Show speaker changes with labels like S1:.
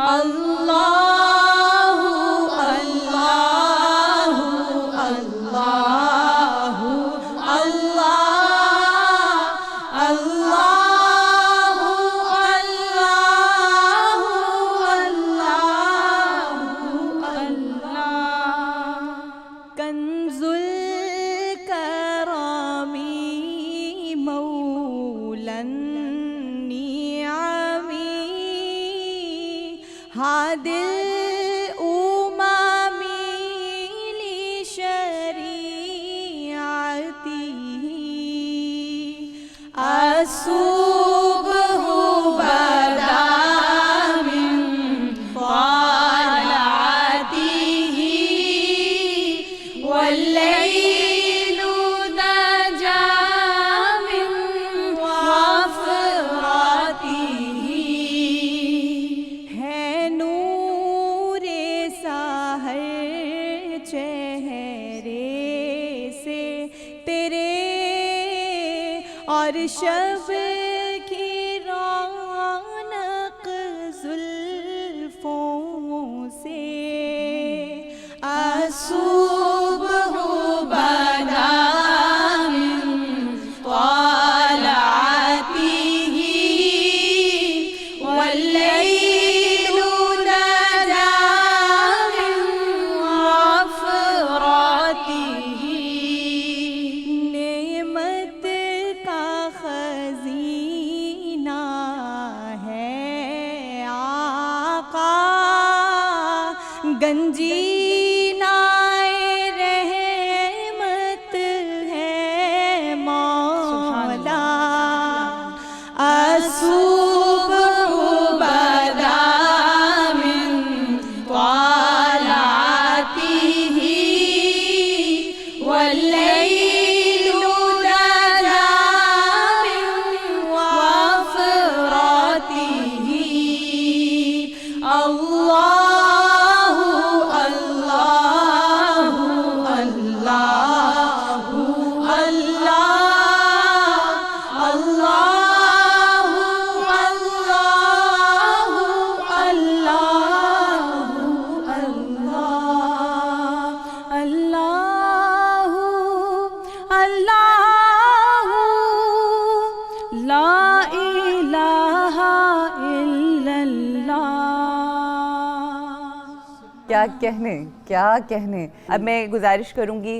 S1: اللہ اللہ اللہ اللہ اللہ اللہ اللہ کنز الکرام مولا النعم هادي الأمم لشريعته الصبح بدا من طلعته والليل نجا من وفرته ہے نور سحر چہرے سے تیرے اور شب کی رونق زلفوں سے الصبح بدا من طلعته والليل نجا من وفرته نعمت کا خزینہ ہے آقا گنجینہ رحمت ہے مولا الصبح بدا من طلعته والليل نجا من وفرته اللہ اللہ اللہ اللہ اللہ اللہ لا الہ الا اللہ۔
S2: کیا کہنے، کیا کہنے۔ اب میں گزارش کروں گی